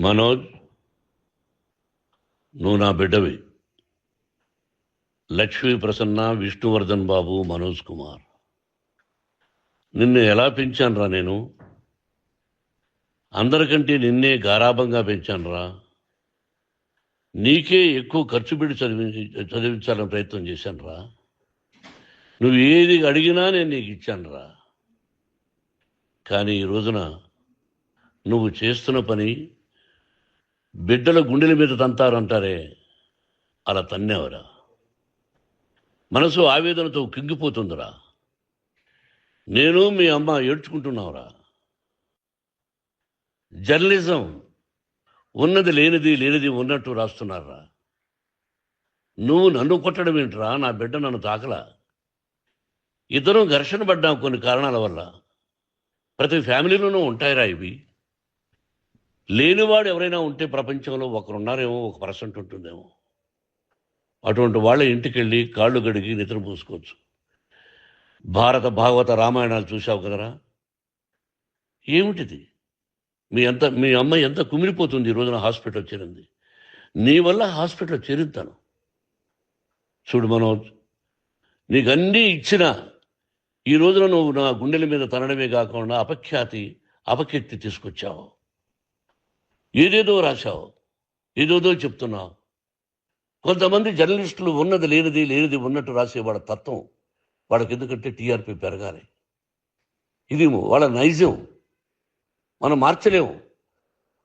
మనోజ్, నువ్వు నా బిడ్డవి. లక్ష్మీ ప్రసన్న, విష్ణువర్ధన్ బాబు, మనోజ్ కుమార్. నిన్ను ఎలా పెంచానురా నేను? అందరికంటే నిన్నే గారాభంగా పెంచానురా. నీకే ఎక్కువ ఖర్చు పెట్టి చదివించాలని ప్రయత్నం చేశానురా. నువ్వు ఏది అడిగినా నేను నీకు ఇచ్చానురా. కానీ ఈ రోజున నువ్వు చేస్తున్న పని బిడ్డల గుండెల మీద తంతారంటారే, అలా తన్నేవరా. మనసు ఆవేదనతో కింగిపోతుందిరా. నేను మీ అమ్మ ఏడ్చుకుంటున్నావురా. జర్నలిజం ఉన్నది లేనిది, లేనిది ఉన్నట్టు రాస్తున్నారా. నువ్వు నన్ను కొట్టడం ఏంట్రా? నా బిడ్డ నన్ను తాకలా. ఇద్దరం ఘర్షణ పడ్డాం కొన్ని కారణాల వల్ల. ప్రతి ఫ్యామిలీలోనూ ఉంటాయిరా ఇవి. లేనివాడు ఎవరైనా ఉంటే ప్రపంచంలో ఒకరున్నారేమో, 1% ఉంటుందేమో. అటువంటి వాళ్ళ ఇంటికి వెళ్ళి కాళ్ళు గడిగి నిద్ర పూసుకోవచ్చు. భారత భాగవత రామాయణాలు చూశావు కదరా. ఏమిటిది? మీ అమ్మాయి ఎంత కుమిలిపోతుంది ఈ రోజున హాస్పిటల్ చేరింది. నీ వల్ల హాస్పిటల్ చేరుతాను. చూడు మనోజ్, నీకు అన్నీ ఇచ్చినా ఈ రోజున నువ్వు నా గుండెల మీద తనడమే కాకుండా అపకీర్తి తీసుకొచ్చావు. ఏదేదో రాశావు, ఏదేదో చెప్తున్నావు. కొంతమంది జర్నలిస్టులు ఉన్నది లేనిది, లేనిది ఉన్నట్టు రాసేవాళ్ళ తత్వం వాళ్ళకి. ఎందుకంటే టీఆర్పీ పెరగాలి. ఇది వాళ్ళ నైజం. మనం మార్చలేము.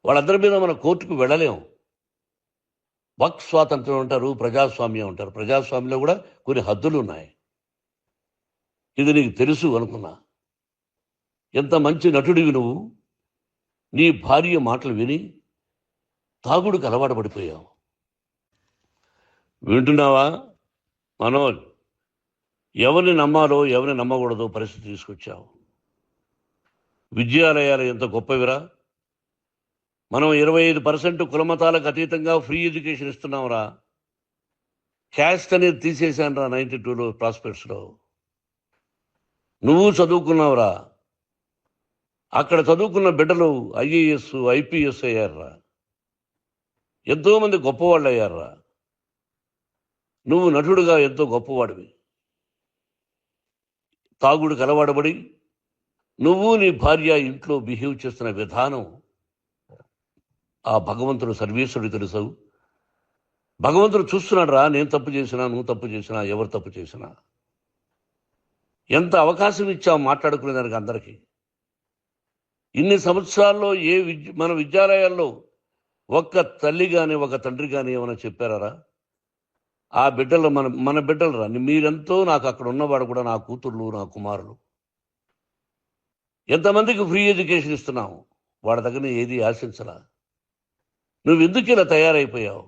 వాళ్ళందరి మీద మన కోర్టుకు వెళ్ళలేము. వాక్ స్వాతంత్రం అంటారు, ప్రజాస్వామ్యం అంటారు. ప్రజాస్వామ్యంలో కూడా కొన్ని హద్దులు ఉన్నాయి. ఇది నీకు తెలుసు అనుకున్నా. ఎంత మంచి నటుడివి నువ్వు. నీ భార్య మాటలు విని తాగుడికి అలవాటు పడిపోయావు. వింటున్నావా మనోజ్? ఎవరిని నమ్మాలో ఎవరిని నమ్మకూడదో పరిస్థితి తీసుకొచ్చావు. విద్యాలయాలు ఎంత గొప్పవిరా. మనం 25% కులమతాలకు అతీతంగా ఫ్రీ ఎడ్యుకేషన్ ఇస్తున్నాంరా. క్యాస్ట్ అనేది తీసేశానురా 92లో ప్రాస్పెక్ట్స్లో. నువ్వు చదువుకున్నావురా. అక్కడ చదువుకున్న బిడ్డలు ఐఏఎస్, ఐపీఎస్ అయ్యారురా. ఎంతోమంది గొప్పవాళ్ళు అయ్యారురా. నువ్వు నటుడుగా ఎంతో గొప్పవాడివి. తాగుడికి అలవాడబడి నువ్వు నీ భార్య ఇంట్లో బిహేవ్ చేస్తున్న విధానం ఆ భగవంతుడు సర్వేశ్వరుడు తెలుసు. భగవంతుడు చూస్తున్నాడు రా. నేను తప్పు చేసినా, నువ్వు తప్పు చేసినా, ఎవరు తప్పు చేసినా. ఎంత అవకాశం ఇచ్చావు మాట్లాడుకునేదానికి అందరికీ. ఇన్ని సంవత్సరాల్లో మన విద్యాలయాల్లో ఒక్క తల్లి కానీ ఒక తండ్రి కానీ ఏమైనా చెప్పారా? ఆ బిడ్డలు మన బిడ్డలు రా. మీరెంతో నాకు అక్కడ ఉన్నవాడు కూడా నా కూతుర్లు, నా కుమారులు. ఎంతమందికి ఫ్రీ ఎడ్యుకేషన్ ఇస్తున్నావు. వాడి దగ్గర ఏది ఆశించరా. నువ్వు ఎందుకు ఇలా తయారైపోయావు?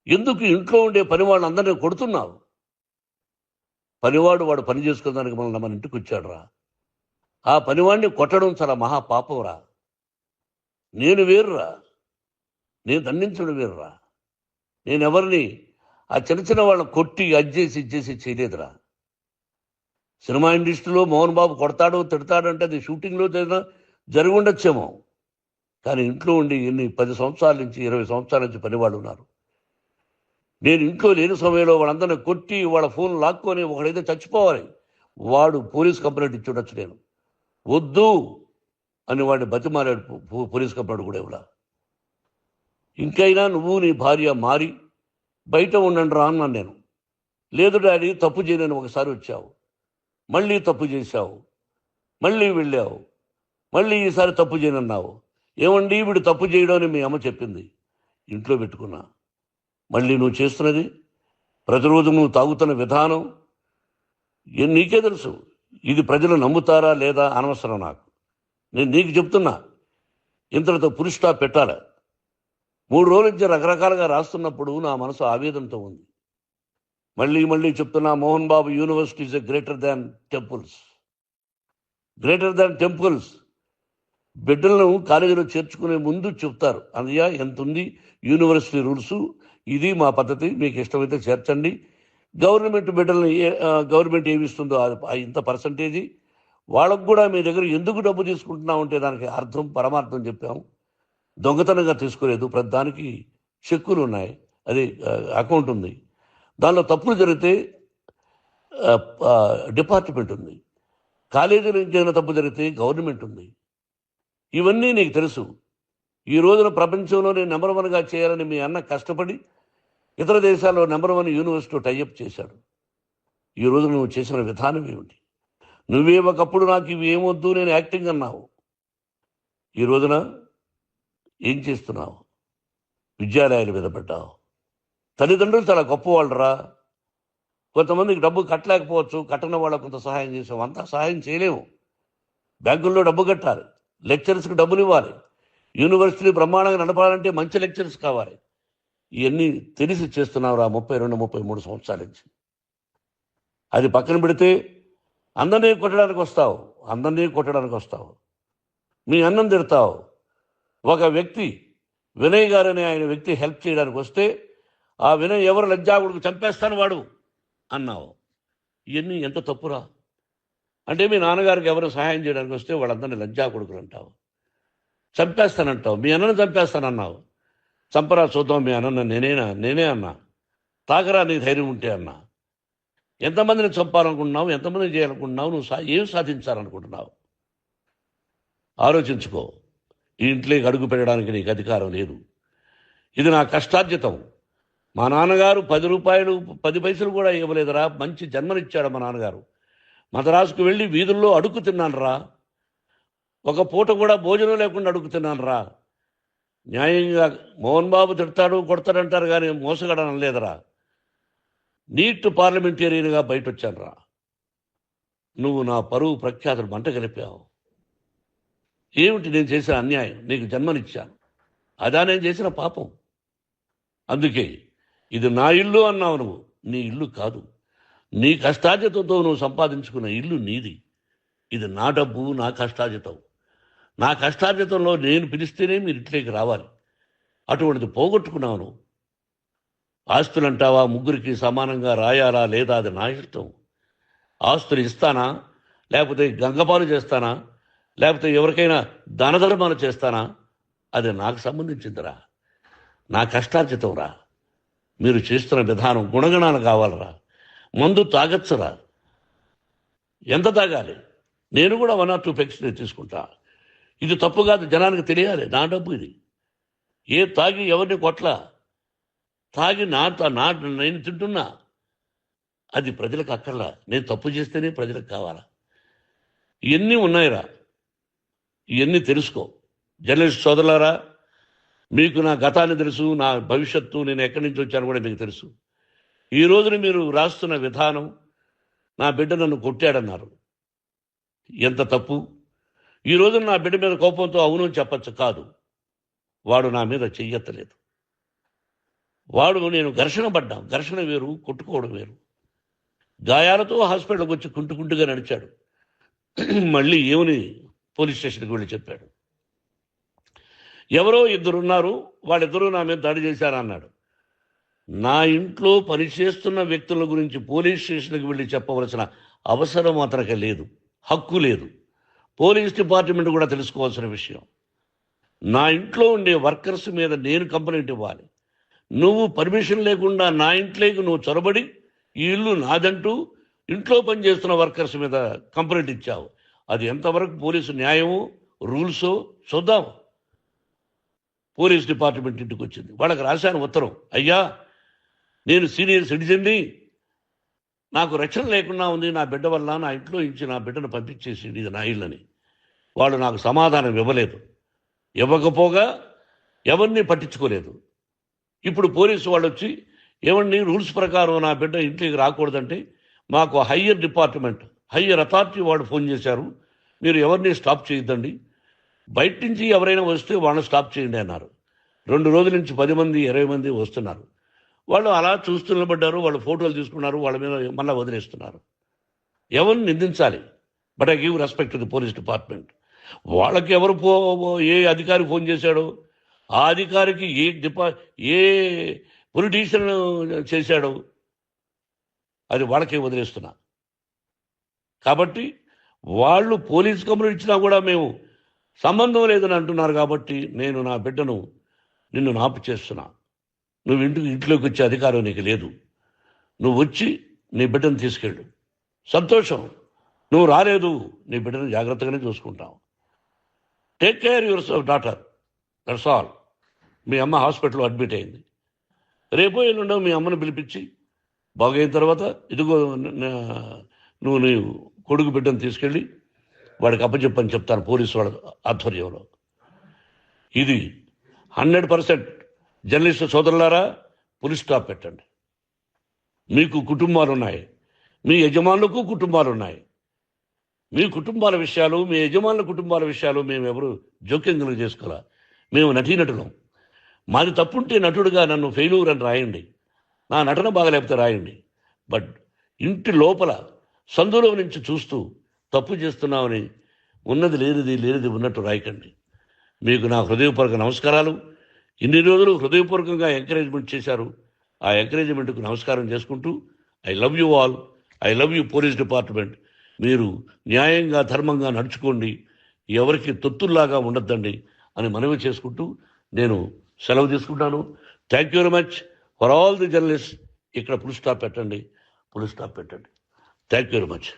ఎందుకు ఇంట్లో ఉండే పనివాళ్ళు అందరినీ కొడుతున్నావు? వాడు పని చేసుకున్నానికి మన ఇంటికి వచ్చాడు రా. ఆ పనివాడిని కొట్టడం చాలా మహాపాపం రా. నేను వేరురా. నేను దండించడం వేరురా. నేను ఎవరిని ఆ చిన్న వాళ్ళని కొట్టి ఇచ్చేసి చేయలేదురా. సినిమా ఇండస్ట్రీలో మోహన్ బాబు కొడతాడు, తిడతాడు అంటే అది షూటింగ్లో జరిగి ఉండొచ్చేమో. కానీ ఇంట్లో ఉండి 10 సంవత్సరాల నుంచి 20 సంవత్సరాల నుంచి పనివాళ్ళు ఉన్నారు. నేను ఇంట్లో లేని సమయంలో వాళ్ళందరినీ కొట్టి వాళ్ళ ఫోన్ లాక్కొని ఒకడైతే చచ్చిపోవాలి. వాడు పోలీస్ కంప్లైంట్ ఇచ్చి ఉండొచ్చు. నేను వద్దు అని వాడిని బతిమాలాడు పోలీస్ కంప్లైంట్ కూడా ఇవ్వలా. ఇంకైనా నువ్వు నీ భార్య మారి బయట ఉండండి రా అన్నాను నేను. లేదు డాడీ, తప్పు చేయలేని ఒకసారి వచ్చావు, మళ్ళీ తప్పు చేశావు, మళ్ళీ వెళ్ళావు, మళ్ళీ ఈసారి తప్పు చేయనన్నావు. ఏమండి వీడు తప్పు చేయడం అని మీ అమ్మ చెప్పింది. ఇంట్లో పెట్టుకున్నా. మళ్ళీ నువ్వు చేస్తున్నది, ప్రతిరోజు నువ్వు తాగుతున్న విధానం నీకే తెలుసు. ఇది ప్రజలు నమ్ముతారా లేదా అనవసరం నాకు. నేను నీకు చెప్తున్నా, ఇంతటితో పులి స్టాప్ పెట్టాలి. 3 రోజుల నుంచి రకరకాలుగా రాస్తున్నప్పుడు నా మనసు ఆవేదనతో ఉంది. మళ్ళీ చెప్తున్నా, Mohan Babu university is greater than temples. Greater than temples. బిడ్డలను కాలేజీలో చేర్చుకునే ముందు చెప్తారు, అన్నయ్య ఎంత ఉంది యూనివర్సిటీ రూల్స్, ఇది మా పద్ధతి, మీకు ఇష్టమైతే చేర్చండి. గవర్నమెంట్ బిడ్డలను గవర్నమెంట్ ఏమిస్తుందో ఇంత పర్సంటేజీ వాళ్ళకు కూడా మీ దగ్గర ఎందుకు డబ్బు తీసుకుంటున్నామంటే దానికి అర్థం పరమార్థం చెప్పాము. దొంగతనంగా తీసుకోలేదు, ప్రతి దానికి చెక్కులు ఉన్నాయి, అది అకౌంట్ ఉంది. దానిలో తప్పులు జరిగితే డిపార్ట్మెంట్ ఉంది. కాలేజీలో ఇంకేమైనా తప్పు జరిగితే గవర్నమెంట్ ఉంది. ఇవన్నీ నీకు తెలుసు. ఈ రోజున ప్రపంచంలో నేను నెంబర్ 1గా చేయాలని మీ అన్న కష్టపడి ఇతర దేశాల్లో నెంబర్ 1 యూనివర్సిటీ టైఅప్ చేశాడు. ఈ రోజు నువ్వు చేసిన విధానం ఏమిటి? నువ్వే ఒకప్పుడు నాకు ఇవి ఏమొద్దు, నేను యాక్టింగ్ అన్నావు. ఈ రోజున ఏం చేస్తున్నావు? విద్యాలయాలు మీద పడ్డావు. తల్లిదండ్రులు చాలా గొప్పవాళ్ళరా. కొంతమందికి డబ్బు కట్టలేకపోవచ్చు, కట్టని వాళ్ళకు కొంత సహాయం చేసాం. అంతా సహాయం చేయలేము. బ్యాంకుల్లో డబ్బు కట్టాలి, లెక్చరర్స్కి డబ్బులు ఇవ్వాలి, యూనివర్సిటీ బ్రహ్మాండంగా నడపాలంటే మంచి లెక్చరర్స్ కావాలి. ఇవన్నీ తెలిసి చేస్తున్నావురా 32-33 సంవత్సరాల నుంచి. అది పక్కన పెడితే అందరినీ కొట్టడానికి వస్తావు. మీ అన్నం తిడతావు. ఒక వ్యక్తి వినయ్ గారని ఆయన వ్యక్తి హెల్ప్ చేయడానికి వస్తే ఆ వినయ్ ఎవరు లజ్జాగుడికి చంపేస్తాను వాడు అన్నావు. ఇవన్నీ ఎంత తప్పురా? అంటే మీ నాన్నగారికి ఎవరు సహాయం చేయడానికి వస్తే వాళ్ళందరినీ లజ్జా కొడుకులు అంటావు, చంపేస్తానంటావు. మీ అన్నను చంపేస్తానన్నావు. చంపరా చూద్దాం మీ అన్న. నేనే అన్నా. తాకరా నీ ధైర్యం ఉంటే అన్నా. ఎంతమందిని చంపాలనుకుంటున్నావు? ఎంతమందిని చేయాలనుకుంటున్నావు? నువ్వు ఏం సాధించాలనుకుంటున్నావు? ఆలోచించుకో. ఈ ఇంట్లోకి అడుగు పెట్టడానికి నీకు అధికారం లేదు. ఇది నా కష్టార్జితం. మా నాన్నగారు 10 రూపాయలు 10 పైసలు కూడా ఇవ్వలేదురా. మంచి జన్మనిచ్చాడు మా నాన్నగారు. మద్రాసుకు వెళ్ళి వీధుల్లో అడుగు తిన్నాను రా. ఒక పూట కూడా భోజనం లేకుండా అడుగు తిన్నాను రా. న్యాయంగా మోహన్ బాబు తిడతాడు కొడతాడంటారు కానీ మోసగడనం లేదురా. నీట్ పార్లమెంటేరియన్గా బయట వచ్చాను రా. నువ్వు నా పరువు ప్రఖ్యాతులు మంట కలిపావు. ఏమిటి నేను చేసిన అన్యాయం? నీకు జన్మనిచ్చాను, అదా నేను చేసిన పాపం. అందుకే ఇది నా ఇల్లు అన్నావు. నువ్వు నీ ఇల్లు కాదు. నీ కష్టార్జితంతో నువ్వు సంపాదించుకున్న ఇల్లు నీది. ఇది నా డబ్బు, నా కష్టార్జితం. నా కష్టార్జితంలో నేను పిలిస్తేనే మీరు ఇంట్లోకి రావాలి. అటువంటిది పోగొట్టుకున్నావు నువ్వు. ఆస్తులు అంటావా? ముగ్గురికి సమానంగా రాయాలా లేదా అది నా ఇష్టం. ఆస్తులు ఇస్తానా, లేకపోతే గంగపాలు చేస్తానా, లేకపోతే ఎవరికైనా దానధర్మాలు చేస్తానా, అది నాకు సంబంధించిందిరా. నా కష్టార్జితం రా. మీరు చేస్తున్న విధానం గుణగణాలు కావాలరా. మందు తాగచ్చురా. ఎంత తాగాలి? నేను కూడా 1 or 2 పెగ్స్ తీసుకుంటా. ఇది తప్పు కాదు, జనానికి తెలియాలి. నా డబ్బు ఇది. తాగి ఎవరిని కొట్లా, తాగి నేను తింటున్నా. అది ప్రజలకు అక్కర్లా. నేను తప్పు చేస్తేనే ప్రజలకు కావాలా. ఇవన్నీ ఉన్నాయిరా. ఇవన్నీ తెలుసుకో. జర్నలిస్ట్ సోదరులారా, మీకు నా గతాన్ని తెలుసు, నా భవిష్యత్తు, నేను ఎక్కడి నుంచి వచ్చాను కూడా మీకు తెలుసు. ఈ రోజున మీరు రాస్తున్న విధానం, నా బిడ్డ నన్ను కొట్టాడన్నారు. ఎంత తప్పు! ఈ రోజున నా బిడ్డ మీద కోపంతో అవును చెప్పచ్చు. కాదు, వాడు నా మీద చెయ్యెత్తలేదు. నేను ఘర్షణ పడ్డాం. ఘర్షణ వేరు, కొట్టుకోవడం వేరు. గాయాలతో హాస్పిటల్కి వచ్చి కుంటుకుంటుగా నడిచాడు. మళ్ళీ ఏమని పోలీస్ స్టేషన్కి వెళ్ళి చెప్పాడు. ఎవరో 2 ఉన్నారు, వాళ్ళిద్దరూ నా మీద దాడి చేశారన్నాడు. నా ఇంట్లో పనిచేస్తున్న వ్యక్తుల గురించి పోలీస్ స్టేషన్కి వెళ్ళి చెప్పవలసిన అవసరం అతనికి లేదు, హక్కు లేదు. పోలీస్ డిపార్ట్మెంట్ కూడా తెలుసుకోవాల్సిన విషయం. నా ఇంట్లో ఉండే వర్కర్స్ మీద నేను కంప్లైంట్ ఇవ్వాలి. నువ్వు పర్మిషన్ లేకుండా నా ఇంట్లోకి నువ్వు చొరబడి ఈ ఇల్లు నాదంటూ ఇంట్లో పనిచేస్తున్న వర్కర్స్ మీద కంప్లైంట్ ఇచ్చావు. అది ఎంతవరకు పోలీసు న్యాయమో రూల్సో చూద్దాం. పోలీస్ డిపార్ట్మెంట్ ఇంటికి వచ్చింది. వాళ్ళకి రాశాను ఉత్తరం, అయ్యా నేను సీనియర్ సిటిజన్ని, నాకు రక్షణ లేకుండా ఉంది, నా బిడ్డ వల్ల నా ఇంట్లో నుంచి నా బిడ్డను పంపించేసి ఇది నా ఇల్లని. వాళ్ళు నాకు సమాధానం ఇవ్వలేదు. ఇవ్వకపోగా ఎవరిని పట్టించుకోలేదు. ఇప్పుడు పోలీసు వాళ్ళు వచ్చి ఏమన్నా రూల్స్ ప్రకారం నా బిడ్డ ఇంట్లోకి రాకూడదంటే మాకు హయ్యర్ డిపార్ట్మెంట్, హయ్యర్ అథారిటీ వాళ్ళు ఫోన్ చేశారు, మీరు ఎవరిని స్టాప్ చేయొద్దండి, బయట నుంచి ఎవరైనా వస్తే వాళ్ళని స్టాప్ చేయండి అన్నారు. 2 రోజుల నుంచి 10 మంది 20 మంది వస్తున్నారు. వాళ్ళు అలా చూస్తూ నిలబడ్డారు. వాళ్ళు ఫోటోలు తీసుకున్నారు, వాళ్ళ మీద మళ్ళీ వదిలేస్తున్నారు. ఎవరిని నిందించాలి? But I give respect to the police department. వాళ్ళకి ఏ అధికారి ఫోన్ చేశాడో, ఆ అధికారికి ఏ పొలిటీషియన్ చేశాడో అది వాళ్ళకే వదిలేస్తున్నా. కాబట్టి వాళ్ళు పోలీస్ కంప్లైంట్ ఇచ్చినా కూడా మేము సంబంధం లేదని అంటున్నారు కాబట్టి నేను నా బిడ్డను నిన్ను నాపు చేస్తున్నా. నువ్వు ఇంట్లోకి వచ్చే అధికారం నీకు లేదు. నువ్వు వచ్చి నీ బిడ్డను తీసుకెళ్ళు. సంతోషం. నువ్వు రాలేదు, నీ బిడ్డను జాగ్రత్తగానే చూసుకుంటావు. Take care your daughter, that's all. మీ అమ్మ హాస్పిటల్లో అడ్మిట్ అయింది. రేపో ఎల్లుండో మీ అమ్మను పిలిపించి బాగైన తర్వాత ఇదిగో నువ్వు నీ కొడుకు బిడ్డను తీసుకెళ్ళి వాడికి అప్పచెప్పని చెప్తాను పోలీసు వాళ్ళ ఆధ్వర్యంలో. ఇది 100% జర్నలిస్టు సోదరులారా, పులి స్టాప్ పెట్టండి. మీకు కుటుంబాలు ఉన్నాయి, మీ యజమానులకు కుటుంబాలు ఉన్నాయి. మీ కుటుంబాల విషయాలు, మీ యజమానుల కుటుంబాల విషయాలు మేము ఎవరు జోక్యం కలుగు చేసుకోవాలా. మేము నటీనటులం. మాది తప్పుంటే నటుడుగా నన్ను ఫెయిల్యూర్ అని రాయండి, నా నటన బాగలేకపోతే రాయండి. బట్ ఇంటి లోపల సందులో నుంచి చూస్తూ తప్పు చేస్తున్నామని ఉన్నది లేనిది లేనిది ఉన్నట్టు రాయకండి. మీకు నా హృదయపూర్వక నమస్కారాలు. ఇన్ని రోజులు హృదయపూర్వకంగా ఎంకరేజ్మెంట్ చేశారు. ఆ ఎంకరేజ్మెంట్కు నమస్కారం చేసుకుంటూ I love you all. I love you police department. మీరు న్యాయంగా ధర్మంగా నడుచుకోండి, ఎవరికి తొత్తుల్లాగా ఉండొద్దండి అని మనవి చేసుకుంటూ నేను సెలవు తీసుకుంటాను. Thank you very much for all the journalist. ఇక్కడ ఫుల్ స్టాప్ పెట్టండి, ఫుల్ స్టాప్ పెట్టండి. Thank you very much.